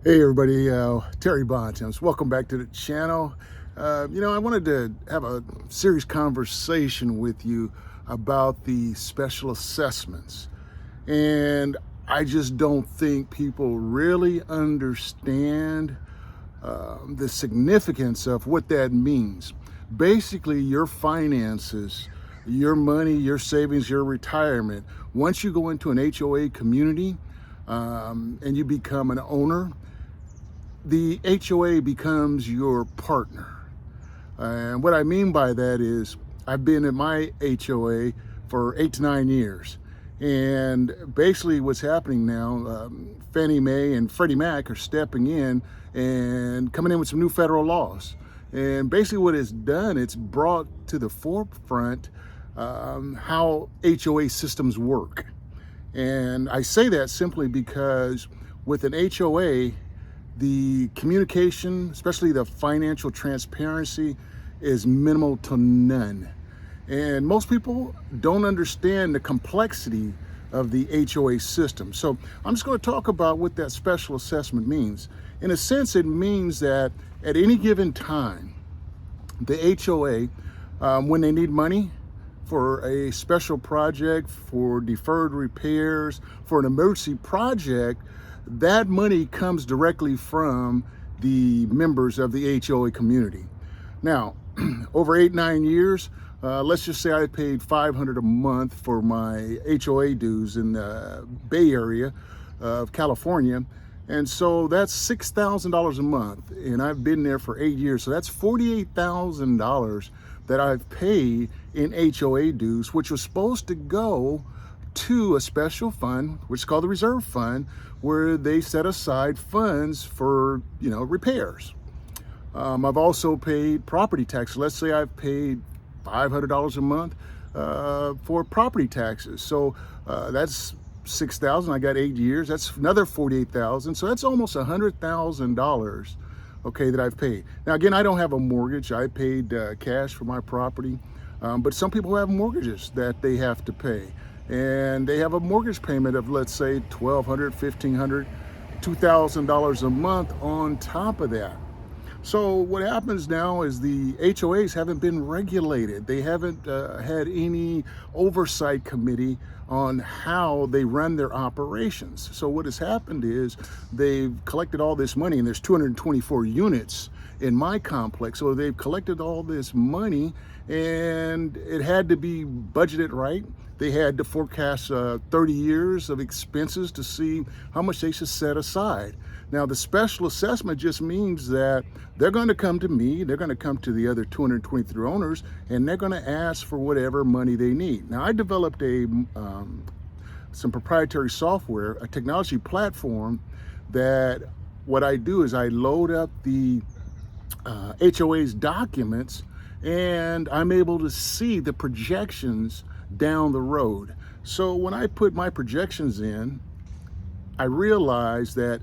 Hey everybody, Terry Bontemps. Welcome back to the channel. I wanted to have a serious conversation with you about the special assessments. And I just don't think people really understand the significance of what that means. Basically, your finances, your money, your savings, your retirement, once you go into an HOA community and you become an owner, the HOA becomes your partner. And what I mean by that is I've been in my HOA for 8 to 9 years. And basically what's happening now, Fannie Mae and Freddie Mac are stepping in and coming in with some new federal laws. And basically what it's done, it's brought to the forefront how HOA systems work. And I say that simply because with an HOA, the communication, especially the financial transparency, is minimal to none. And most people don't understand the complexity of the HOA system. So I'm just going to talk about what that special assessment means. In a sense, it means that at any given time, the HOA, when they need money for a special project, for deferred repairs, for an emergency project, that money comes directly from the members of the HOA community. Now, over 8-9 years, let's just say I paid $500 a month for my HOA dues in the Bay Area of California. And so that's $6,000 a month. And I've been there for 8 years. So that's $48,000 that I've paid in HOA dues, which was supposed to go to a special fund, which is called the reserve fund, where they set aside funds for, repairs. I've also paid property tax. Let's say I've paid $500 a month for property taxes. So that's $6,000. I got 8 years. That's another $48,000. So that's almost $100,000. Okay, that I've paid. Now again, I don't have a mortgage. I paid cash for my property, but some people have mortgages that they have to pay. And they have a mortgage payment of, let's say, $1,200, $1,500, $2,000 a month on top of that. So what happens now is the HOAs haven't been regulated. They haven't had any oversight committee on how they run their operations. So what has happened is they've collected all this money, and there's 224 units in my complex. So they've collected all this money, and it had to be budgeted right. They had to forecast 30 years of expenses to see how much they should set aside. Now, the special assessment just means that they're going to come to me, they're going to come to the other 223 owners, and they're going to ask for whatever money they need. Now, I developed some proprietary software, a technology platform, that what I do is I load up the HOA's documents, and I'm able to see the projections down the road. So when I put my projections in, I realized that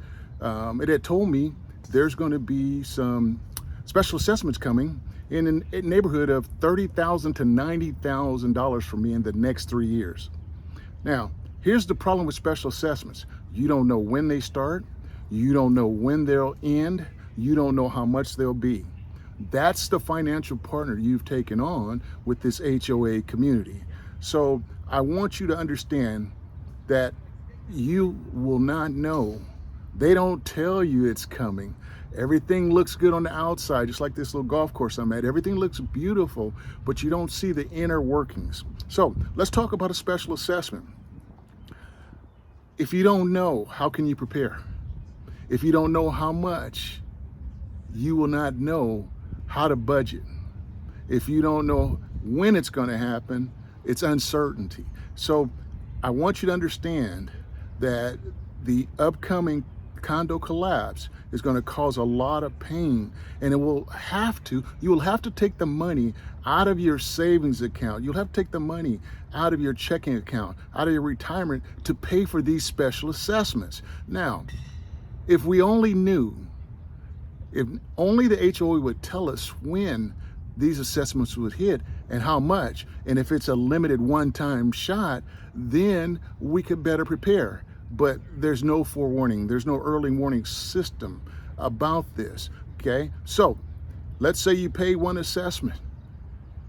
it had told me there's going to be some special assessments coming in a neighborhood of $30,000 to $90,000 for me in the next 3 years. Now, here's the problem with special assessments. You don't know when they start. You don't know when they'll end. You don't know how much they'll be. That's the financial partner you've taken on with this HOA community. So I want you to understand that you will not know. They don't tell you it's coming. Everything looks good on the outside, just like this little golf course I'm at. Everything looks beautiful, but you don't see the inner workings. So let's talk about a special assessment. If you don't know, how can you prepare? If you don't know how much, you will not know how to budget. If you don't know when it's going to happen, it's uncertainty. So I want you to understand that the upcoming condo collapse is going to cause a lot of pain, and you will have to take the money out of your savings account. You'll have to take the money out of your checking account, out of your retirement, to pay for these special assessments. Now, if we only knew, if only the HOA would tell us when these assessments would hit and how much, and if it's a limited one-time shot, then we could better prepare. but there's no forewarning. There's no early warning system about this, okay? So let's say you pay one assessment,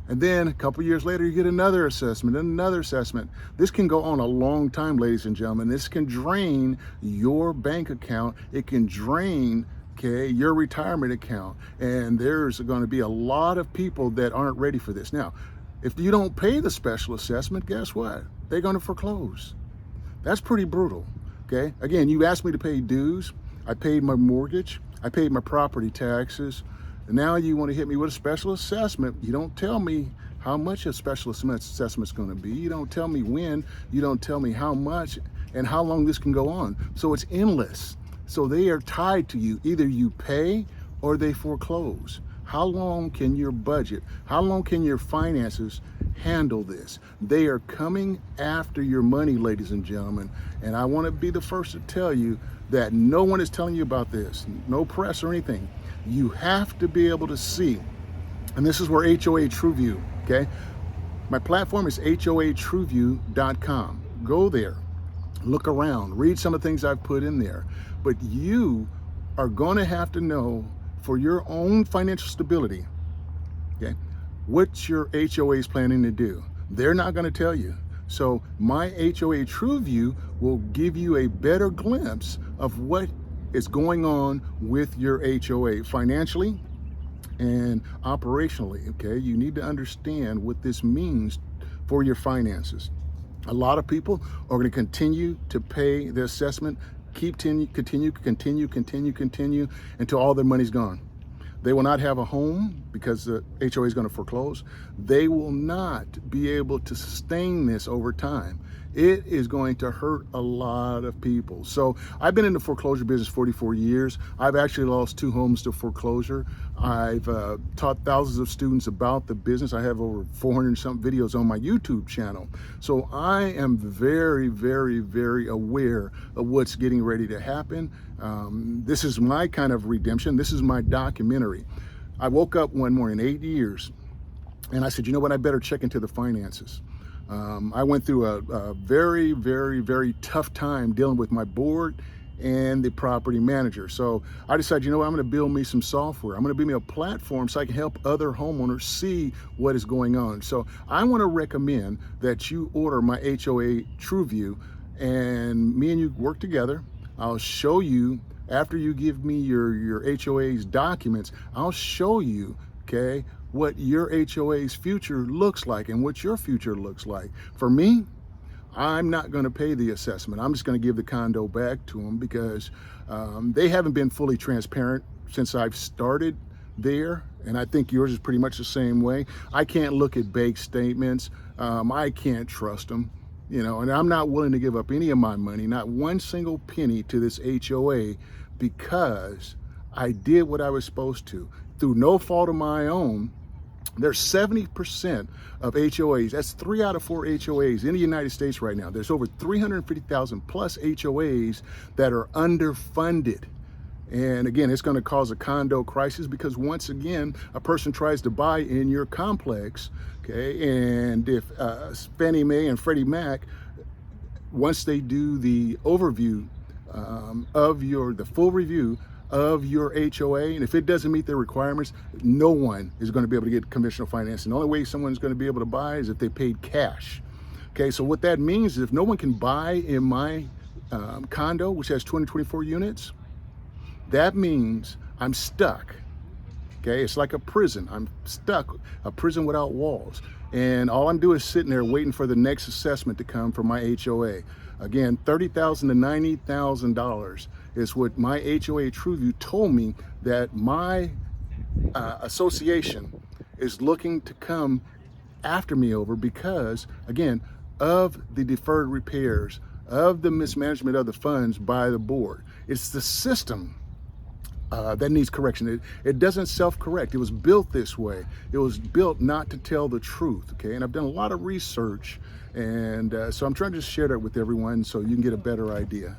and then a couple years later, you get another assessment and another assessment. This can go on a long time, ladies and gentlemen. This can drain your bank account. It can drain, okay, your retirement account. And there's going to be a lot of people that aren't ready for this. Now, if you don't pay the special assessment, guess what? They're going to foreclose. That's pretty brutal, okay? Again, you asked me to pay dues. I paid my mortgage. I paid my property taxes. And now you want to hit me with a special assessment. You don't tell me how much a special assessment is going to be. You don't tell me when. You don't tell me how much and how long this can go on. So it's endless. So they are tied to you. Either you pay or they foreclose. How long can your budget, how long can your finances handle this? They are coming after your money, ladies and gentlemen. And I want to be the first to tell you that no one is telling you about this. No press or anything. You have to be able to see, and this is where HOA TrueView, okay? My platform is HOATrueView.com. Go there, look around, read some of the things I've put in there. But you are going to have to know for your own financial stability, okay, what your HOA is planning to do. They're not going to tell you. So my HOA TrueView will give you a better glimpse of what is going on with your HOA financially and operationally, okay? You need to understand what this means for your finances. A lot of people are going to continue to pay the assessment, continue until all their money's gone. They will not have a home because the HOA is going to foreclose. They will not be able to sustain this over time. It is going to hurt a lot of people. So I've been in the foreclosure business 44 years. I've actually lost 2 homes to foreclosure. I've taught thousands of students about the business. I have over 400 and something videos on my YouTube channel. So I am very, very, very aware of what's getting ready to happen. This is my kind of redemption. This is my documentary. I woke up one morning, 8 years, and I said, you know what, I better check into the finances. I went through a very, very, very tough time dealing with my board and the property manager. So I decided, you know what, I'm going to build me some software. I'm going to build me a platform so I can help other homeowners see what is going on. So I want to recommend that you order my HOA TrueView, and me and you work together. I'll show you, after you give me your HOA's documents, I'll show you, okay, what your HOA's future looks like and what your future looks like. For me, I'm not going to pay the assessment. I'm just going to give the condo back to them because they haven't been fully transparent since I've started there. And I think yours is pretty much the same way. I can't look at bank statements. I can't trust them. You know, and I'm not willing to give up any of my money, not one single penny to this HOA, because I did what I was supposed to. Through no fault of my own, there's 70% of HOAs, that's 3 out of 4 HOAs in the United States right now. There's over 350,000 plus HOAs that are underfunded. And again, it's going to cause a condo crisis because once again, a person tries to buy in your complex, okay? And if Fannie Mae and Freddie Mac, once they do the overview the full review of your HOA, and if it doesn't meet their requirements, no one is going to be able to get conventional financing. The only way someone's going to be able to buy is if they paid cash. Okay, so what that means is if no one can buy in my condo, which has 224 units, that means I'm stuck. Okay, it's like a prison. I'm stuck, a prison without walls. And all I'm doing is sitting there waiting for the next assessment to come from my HOA. Again, $30,000 to $90,000 is what my HOA TrueView told me that my association is looking to come after me over because, again, of the deferred repairs, of the mismanagement of the funds by the board. It's the system that needs correction. It doesn't self-correct. It was built this way. It was built not to tell the truth, okay? And I've done a lot of research, and so I'm trying to just share that with everyone so you can get a better idea.